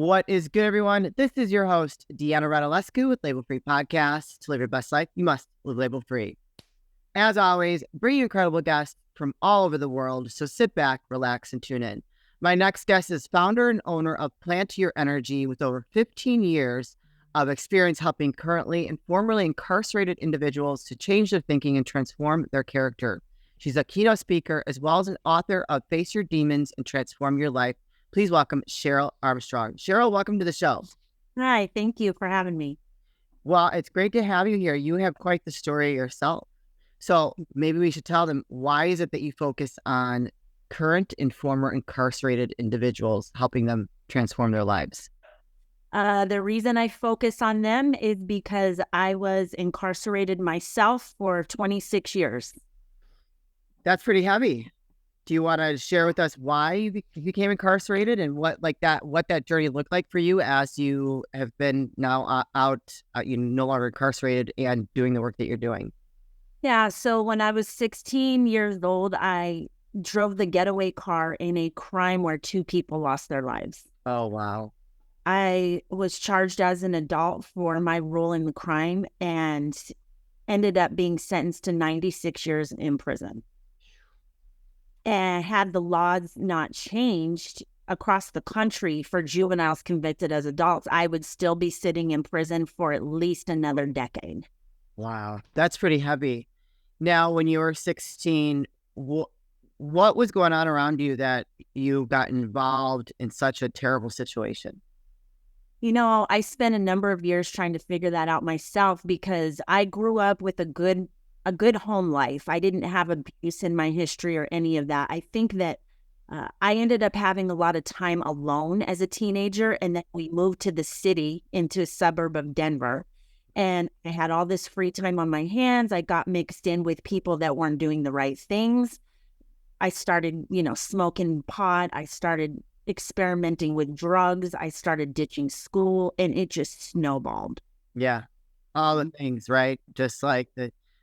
What is good, everyone? This is your host, Deanna Radulescu with Label Free Podcast. To live your best life, you must live label free. As always, bring you incredible guests from all over the world, so sit back, relax, and tune in. My next guest is founder and owner of Plant Your Energy with over 15 years of experience helping currently and formerly incarcerated individuals to change their thinking and transform their character. She's a keynote speaker as well as an author of Face Your Demons and Transform Your Life. Please welcome Cheryl Armstrong. Cheryl, welcome to the show. Hi, thank you for having me. Well, it's great to have you here. You have quite the story yourself. So maybe we should tell them, why is it that you focus on current and former incarcerated individuals, helping them transform their lives? The reason I focus on them is because I was incarcerated myself for 26 years. That's pretty heavy. Do you want to share with us why you became incarcerated and what that journey looked like for you as you have been now out, you're no longer incarcerated and doing the work that you're doing? Yeah, so when I was 16 years old, I drove the getaway car in a crime where 2 people lost their lives. Oh, wow. I was charged as an adult for my role in the crime and ended up being sentenced to 96 years in prison. And had the laws not changed across the country for juveniles convicted as adults, I would still be sitting in prison for at least another decade. Wow, that's pretty heavy. Now, when you were 16, what was going on around you that you got involved in such a terrible situation? You know, I spent a number of years trying to figure that out myself because I grew up with a good home life. I didn't have abuse in my history or any of that. I think that I ended up having a lot of time alone as a teenager, and then we moved to the city into a suburb of Denver. And I had all this free time on my hands. I got mixed in with people that weren't doing the right things. I started, smoking pot. I started experimenting with drugs. I started ditching school, and it just snowballed. Yeah, all the things, right? Just like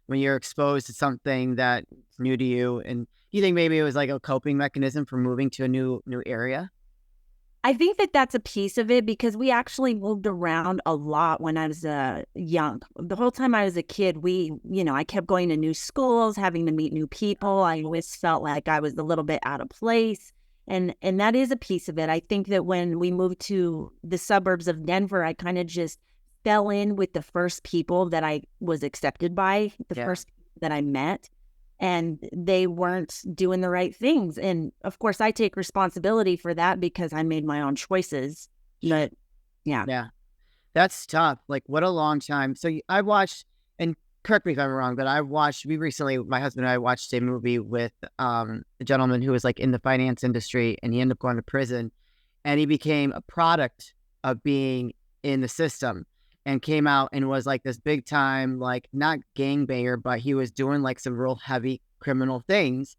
when you're exposed to something that's new to you, and you think maybe it was like a coping mechanism for moving to a new area? I think that that's a piece of it because we actually moved around a lot when I was young. The whole time I was a kid, I kept going to new schools, having to meet new people. I always felt like I was a little bit out of place. And that is a piece of it. I think that when we moved to the suburbs of Denver, I kind of just fell in with the first people that I was accepted by, first people that I met. And they weren't doing the right things. And of course, I take responsibility for that because I made my own choices. But Yeah, that's tough. Like, what a long time. So I watched, and correct me if I'm wrong, but my husband and I watched a movie with a gentleman who was like in the finance industry, and he ended up going to prison, and he became a product of being in the system, and came out and was like this big time, like not gangbanger, but he was doing like some real heavy criminal things,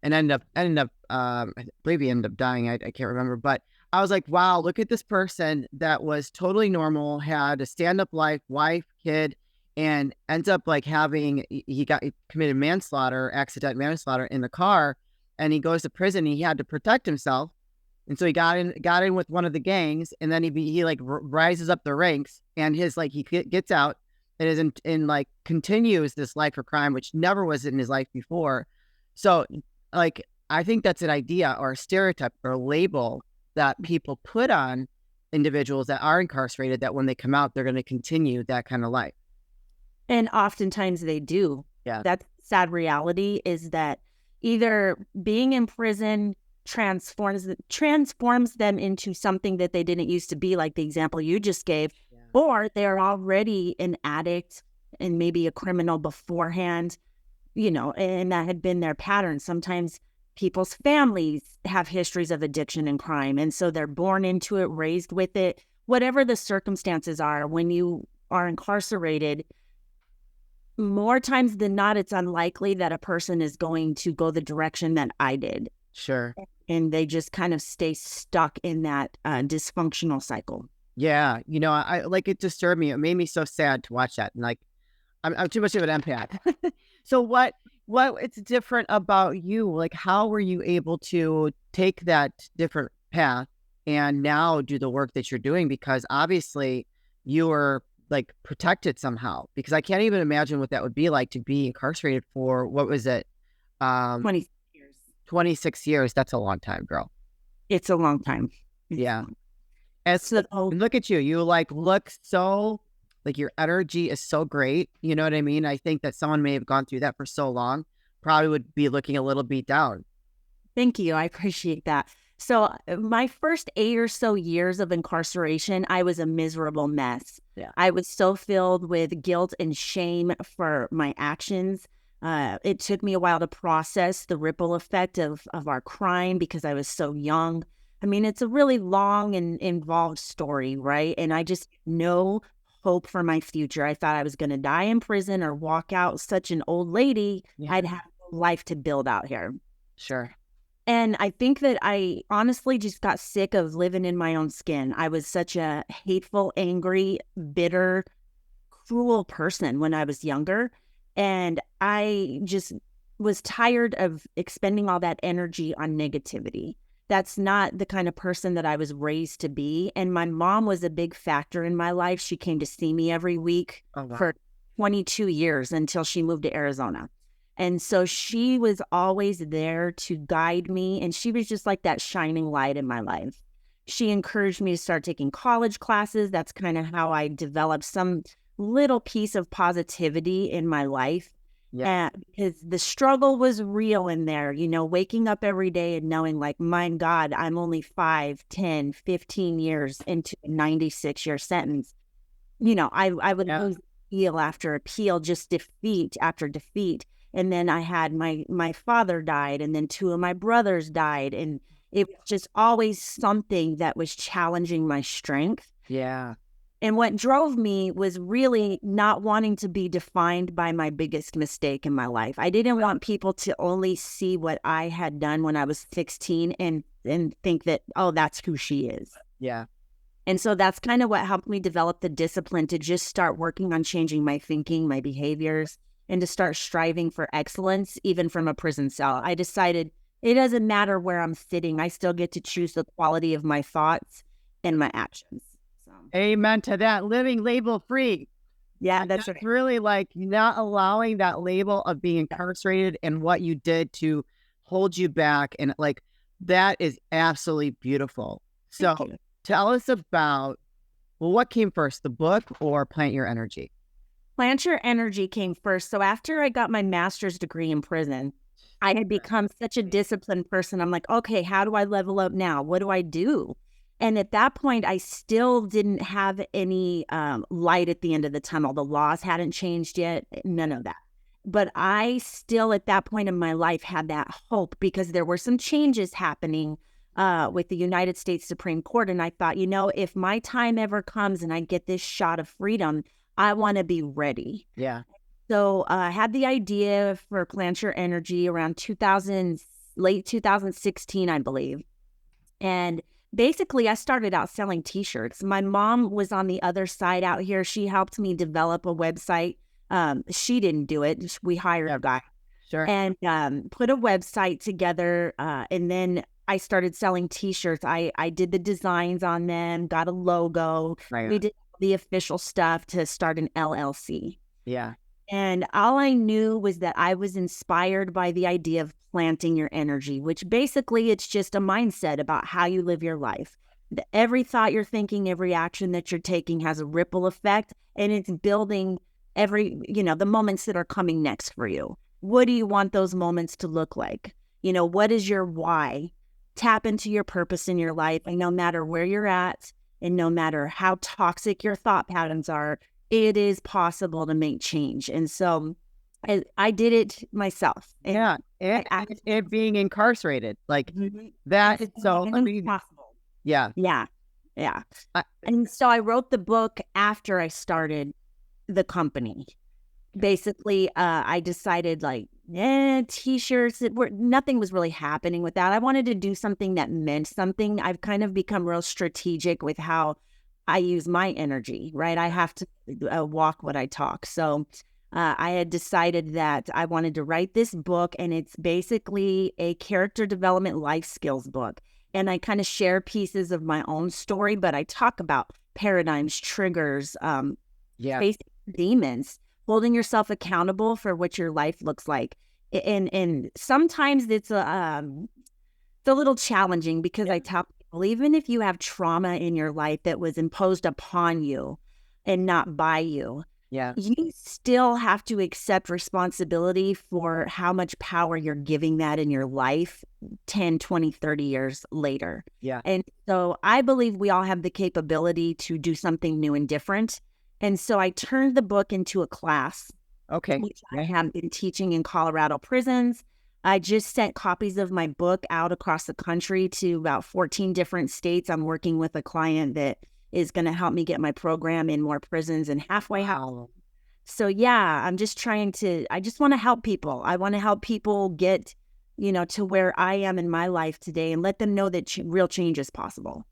and ended up, I believe he ended up dying. I can't remember, but I was like, wow, look at this person that was totally normal, had a stand-up life, wife, kid, and ends up like he committed accident manslaughter in the car, and he goes to prison. He had to protect himself. And so he got in with one of the gangs, and then he rises up the ranks, and he gets out and is continues this life of crime, which never was in his life before. So I think that's an idea or a stereotype or a label that people put on individuals that are incarcerated, that when they come out, they're going to continue that kind of life. And oftentimes they do. Yeah. That sad reality is that either being in prison transforms them into something that they didn't used to be, like the example you just gave, or they're already an addict and maybe a criminal beforehand, and that had been their pattern. Sometimes people's families have histories of addiction and crime, and so they're born into it, raised with it. Whatever the circumstances are, when you are incarcerated, more times than not, it's unlikely that a person is going to go the direction that I did. Sure. And they just kind of stay stuck in that dysfunctional cycle. Yeah. I it disturbed me. It made me so sad to watch that. And I'm too much of an empath. So what it's different about you? Like, how were you able to take that different path and now do the work that you're doing, because obviously you were like protected somehow, because I can't even imagine what that would be like to be incarcerated for, what was it? 20 years. 26 years. That's a long time, girl. It's a long time. Yeah. And So look at you. You like look so like your energy is so great. You know what I mean? I think that someone may have gone through that for so long, probably would be looking a little beat down. thank you. I appreciate that. So my first 8 or so years of incarceration, I was a miserable mess. Yeah. I was so filled with guilt and shame for my actions. It took me a while to process the ripple effect of our crime because I was so young. I mean, it's a really long and involved story, right? And I just no hope for my future. I thought I was going to die in prison or walk out such an old lady. Yeah. I'd have no life to build out here. Sure. And I think that I honestly just got sick of living in my own skin. I was such a hateful, angry, bitter, cruel person when I was younger. And I just was tired of expending all that energy on negativity. That's not the kind of person that I was raised to be. And my mom was a big factor in my life. She came to see me every week for 22 years until she moved to Arizona. And so she was always there to guide me. And she was just like that shining light in my life. She encouraged me to start taking college classes. That's kind of how I developed some little piece of positivity in my life. Yeah. Because the struggle was real in there, you know, waking up every day and knowing like, my God, I'm only 5, 10, 15 years into a 96-year sentence. You know, I would lose appeal after appeal, just defeat after defeat. And then I had my father died, and then 2 of my brothers died. And it was just always something that was challenging my strength. Yeah. And what drove me was really not wanting to be defined by my biggest mistake in my life. I didn't want people to only see what I had done when I was 16 and think that, oh, that's who she is. Yeah. And so that's kind of what helped me develop the discipline to just start working on changing my thinking, my behaviors, and to start striving for excellence, even from a prison cell. I decided it doesn't matter where I'm sitting. I still get to choose the quality of my thoughts and my actions. So. Amen to that. Living label free. Yeah, that's right. Really like not allowing that label of being incarcerated and what you did to hold you back. And like, that is absolutely beautiful. So tell us about, well, what came first, the book or Plant Your Energy? Plant Your Energy came first. So after I got my master's degree in prison, I had become such a disciplined person. I'm like, okay, how do I level up now? What do I do? And at that point, I still didn't have any light at the end of the tunnel. The laws hadn't changed yet, none of that. But I still, at that point in my life, had that hope because there were some changes happening with the United States Supreme Court. And I thought, you know, if my time ever comes and I get this shot of freedom, I want to be ready. Yeah. So I had the idea for Plant Your Energy around late 2016, I believe. And basically, I started out selling T-shirts. My mom was on the other side out here. She helped me develop a website. She didn't do it. We hired a guy. Sure. And put a website together. And then I started selling T-shirts. I did the designs on them, got a logo. Right. We did the official stuff to start an LLC. Yeah. And all I knew was that I was inspired by the idea of planting your energy, which basically it's just a mindset about how you live your life. Every thought you're thinking, every action that you're taking has a ripple effect, and it's building the moments that are coming next for you. What do you want those moments to look like? You know, what is your why? Tap into your purpose in your life, and no matter where you're at, and no matter how toxic your thought patterns are, it is possible to make change. And so I did it myself. Yeah. It being incarcerated, like that is so impossible. Yeah. Yeah. Yeah. And so I wrote the book after I started the company. Basically, I decided T-shirts, nothing was really happening with that. I wanted to do something that meant something. I've kind of become real strategic with how I use my energy, right? I have to walk what I talk. So I had decided that I wanted to write this book, and it's basically a character development life skills book. and I kind of share pieces of my own story, but I talk about paradigms, triggers, facing demons, holding yourself accountable for what your life looks like. And sometimes it's a little challenging because I tell people, even if you have trauma in your life that was imposed upon you and not by you, you still have to accept responsibility for how much power you're giving that in your life 10, 20, 30 years later. And so I believe we all have the capability to do something new and different. And so I turned the book into a class, which I have been teaching in Colorado prisons. I just sent copies of my book out across the country to about 14 different states. I'm working with a client that is going to help me get my program in more prisons and halfway out. So I'm just I just want to help people. I want to help people get, to where I am in my life today and let them know that real change is possible.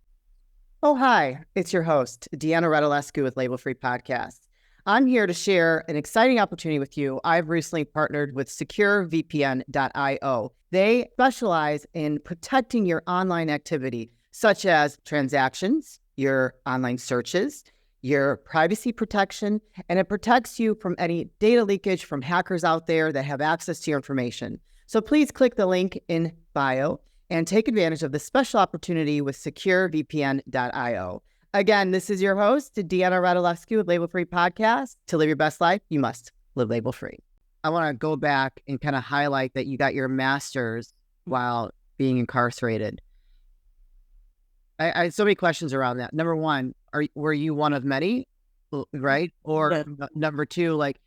Oh, hi. It's your host, Deanna Radulescu with Label Free Podcast. I'm here to share an exciting opportunity with you. I've recently partnered with SecureVPN.io. They specialize in protecting your online activity, such as transactions, your online searches, your privacy protection, and it protects you from any data leakage from hackers out there that have access to your information. So please click the link in bio and take advantage of this special opportunity with SecureVPN.io. Again, this is your host, Deanna Radulescu with Label Free Podcast. To live your best life, you must live label free. I want to go back and kind of highlight that you got your master's while being incarcerated. I so many questions around that. Number one, were you one of many, right? Or number two, like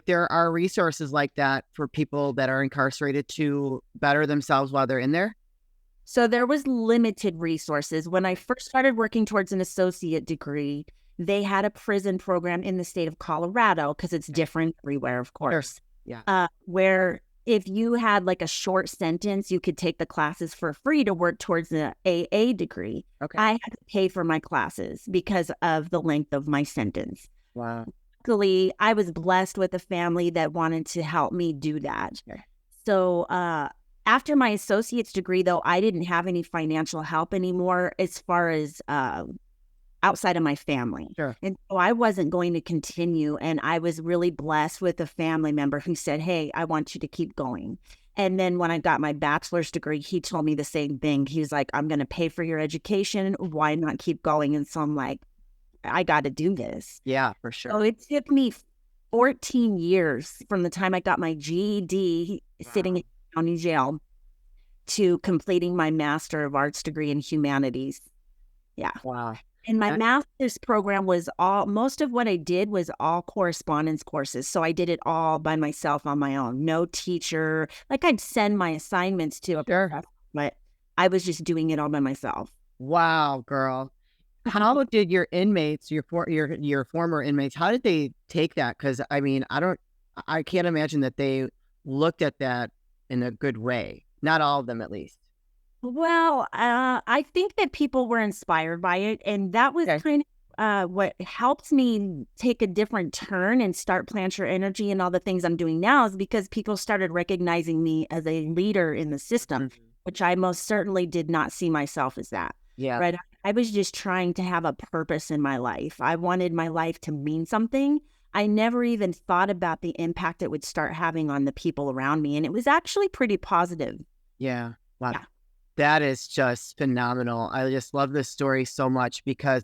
there are resources like that for people that are incarcerated to better themselves while they're in there? So there was limited resources. When I first started working towards an associate degree, they had a prison program in the state of Colorado, because it's different everywhere, of course. Where if you had like a short sentence, you could take the classes for free to work towards the AA degree. I had to pay for my classes because of the length of my sentence. Wow. Luckily, I was blessed with a family that wanted to help me do that. So, after my associate's degree, though, I didn't have any financial help anymore as far as outside of my family. And so I wasn't going to continue. And I was really blessed with a family member who said, hey, I want you to keep going. And then when I got my bachelor's degree, he told me the same thing. He was like, I'm going to pay for your education. Why not keep going? And so I'm like, I got to do this. Yeah, for sure. So it took me 14 years from the time I got my GED sitting in county jail to completing my Master of Arts degree in Humanities. Wow. And my master's program was most of what I did was all correspondence courses. So I did it all by myself on my own. No teacher. Like I'd send my assignments to a professor, but I was just doing it all by myself. Wow, girl. How did your inmates, your former inmates, how did they take that? Because I mean, I can't imagine that they looked at that in a good way. Not all of them, at least. Well, I think that people were inspired by it, and that was kind of what helped me take a different turn and start Plant Your Energy and all the things I'm doing now, is because people started recognizing me as a leader in the system, which I most certainly did not see myself as that. Right? I was just trying to have a purpose in my life. I wanted my life to mean something. I never even thought about the impact it would start having on the people around me. And it was actually pretty positive. Yeah. Wow. Yeah. That is just phenomenal. I just love this story so much because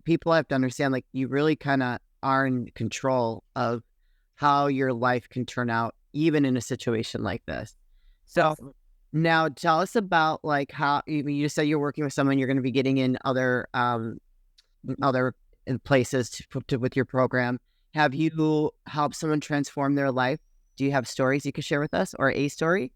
people have to understand, like, you really kind of are in control of how your life can turn out, even in a situation like this. So now tell us about like how you just said you're working with someone, you're going to be getting in other places with your program. Have you helped someone transform their life? Do you have stories you could share with us, or a story?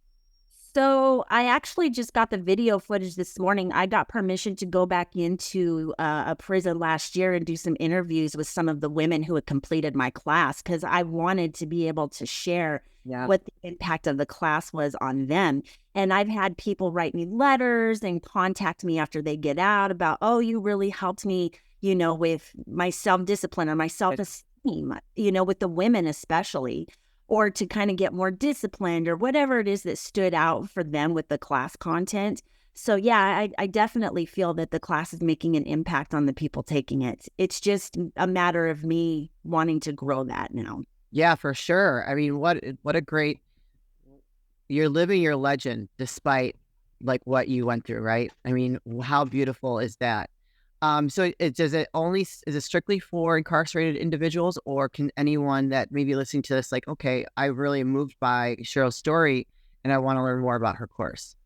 So I actually just got the video footage this morning. I got permission to go back into a prison last year and do some interviews with some of the women who had completed my class, because I wanted to be able to share what the impact of the class was on them. And I've had people write me letters and contact me after they get out about, oh, you really helped me, with my self-discipline or my self-esteem, with the women especially. or to kind of get more disciplined or whatever it is that stood out for them with the class content. So yeah, I definitely feel that the class is making an impact on the people taking it. It's just a matter of me wanting to grow that now. Yeah, for sure. I mean, what a great, you're living your legend despite like what you went through, right? I mean, how beautiful is that? So does it only, is it strictly for incarcerated individuals, or can anyone that may be listening to this, like, okay, I really am moved by Cheryl's story and I want to learn more about her course?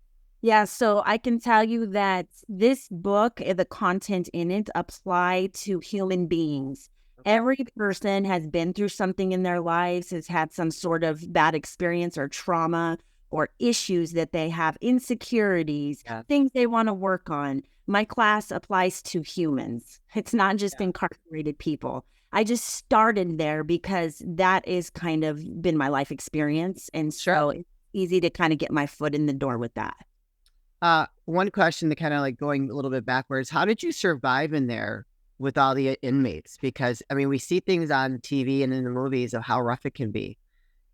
Yeah, so I can tell you that this book, the content in it apply to human beings. Every person has been through something in their lives, has had some sort of bad experience or trauma or issues that they have, insecurities, Yeah. things they want to work on. My class applies to humans. It's not just incarcerated people. I just started there because that is kind of been my life experience. And so it's easy to kind of get my foot in the door with that. One question that kind of like going a little bit backwards, how did you survive in there with all the inmates? Because I mean, we see things on TV and in the movies of how rough it can be.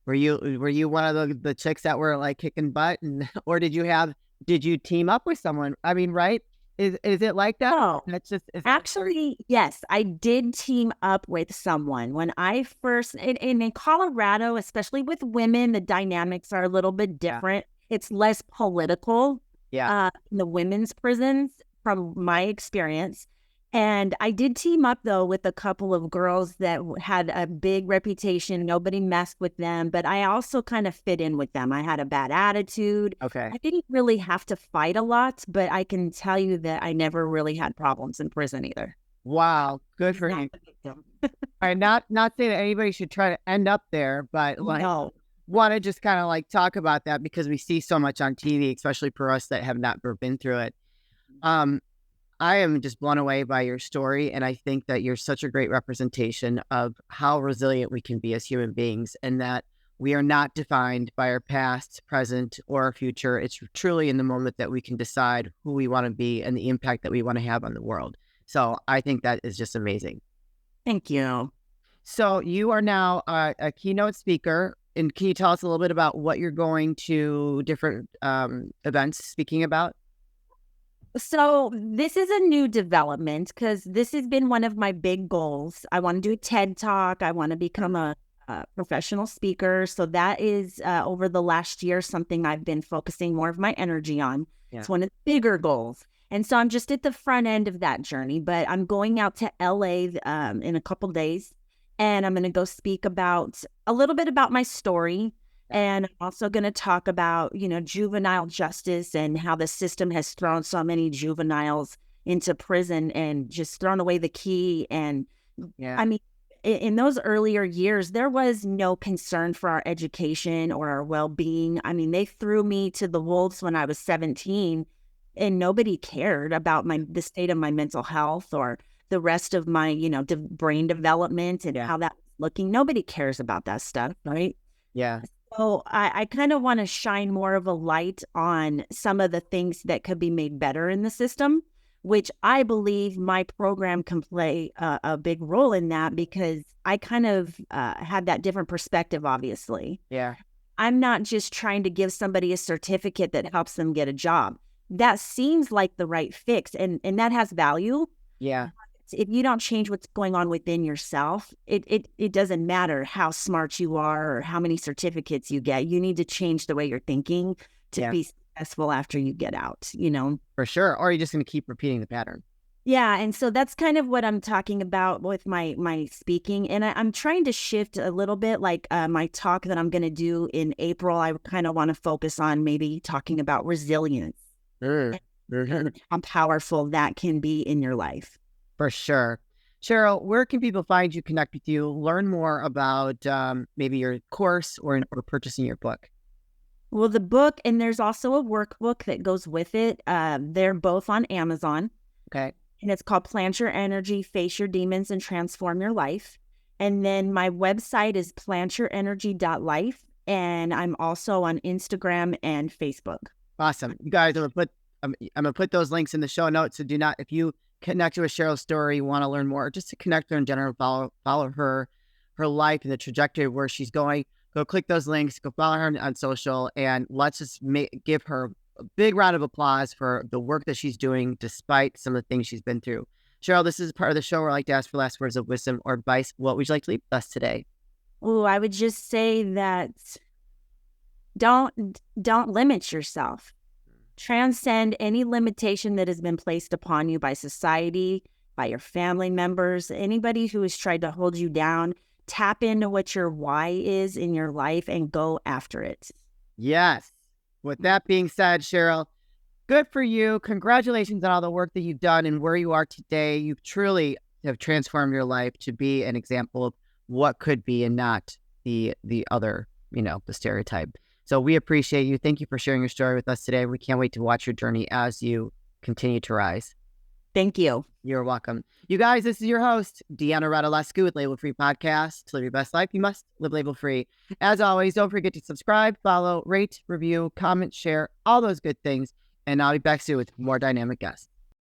Were you one of the chicks that were like kicking butt, and or did you team up with someone? I mean, right? Is it like that? Oh, That's just actually, yes, I did team up with someone when I first in Colorado, especially with women, the dynamics are a little bit different. It's less political. In the women's prisons, from my experience. And I did team up, though, with a couple of girls that had a big reputation. Nobody messed with them, but I also kind of fit in with them. I had a bad attitude. Okay. I didn't really have to fight a lot, but I can tell you that I never really had problems in prison either. Wow, good for you. All right, not saying that anybody should try to end up there, but like, want to just kind of like talk about that because we see so much on TV, especially for us that have not been through it. I am just blown away by your story, and I think that you're such a great representation of how resilient we can be as human beings, and that we are not defined by our past, present, or our future. It's truly in the moment that we can decide who we want to be and the impact that we want to have on the world. So I think that is just amazing. Thank you. So you are now a keynote speaker. And can you tell us a little bit about what you're going to different events speaking about? So this is a new development because this has been one of my big goals. I want to do a TED Talk. I want to become a professional speaker. So that is over the last year, something I've been focusing more of my energy on. Yeah. It's one of the bigger goals. And so I'm just at the front end of that journey, but I'm going out to LA in a couple days. And I'm going to go speak about a little bit about my story. And I'm also going to talk about, juvenile justice and how the system has thrown so many juveniles into prison and just thrown away the key. And I mean, in those earlier years, there was no concern for our education or our well-being. I mean, they threw me to the wolves when I was 17 and nobody cared about the state of my mental health or the rest of my, brain development and how that's looking. Nobody cares about that stuff, right? Yeah. So I kind of want to shine more of a light on some of the things that could be made better in the system, which I believe my program can play a big role in that because I kind of had that different perspective, obviously. Yeah. I'm not just trying to give somebody a certificate that helps them get a job. That seems like the right fix, and that has value. Yeah. If you don't change what's going on within yourself, it doesn't matter how smart you are or how many certificates you get. You need to change the way you're thinking to be successful after you get out, For sure. Or you're just going to keep repeating the pattern. Yeah. And so that's kind of what I'm talking about with my speaking. And I'm trying to shift a little bit, like my talk that I'm going to do in April. I kind of want to focus on maybe talking about resilience and how powerful that can be in your life. For sure. Cheryl, where can people find you, connect with you, learn more about maybe your course or purchasing your book? Well, the book, and there's also a workbook that goes with it. They're both on Amazon. Okay. And it's called Plant Your Energy, Face Your Demons, and Transform Your Life. And then my website is plantyourenergy.life. And I'm also on Instagram and Facebook. Awesome. You guys, I'm gonna put those links in the show notes. So do not, if you connect with Cheryl's story, you want to learn more, just to connect her in general, follow her life and the trajectory of where she's going. Go click those links, go follow her on social, and let's just give her a big round of applause for the work that she's doing despite some of the things she's been through. Cheryl, this is part of the show where I like to ask for last words of wisdom or advice. What would you like to leave with us today? Oh, I would just say that don't limit yourself. Transcend any limitation that has been placed upon you by society, by your family members, anybody who has tried to hold you down. Tap into what your why is in your life and go after it. Yes. With that being said, Cheryl, good for you. Congratulations on all the work that you've done and where you are today. You truly have transformed your life to be an example of what could be and not the other, the stereotype. So we appreciate you. Thank you for sharing your story with us today. We can't wait to watch your journey as you continue to rise. Thank you. You're welcome. You guys, this is your host, Deanna Radulescu with Label Free Podcast. To live your best life, you must live label free. As always, don't forget to subscribe, follow, rate, review, comment, share, all those good things. And I'll be back soon with more dynamic guests.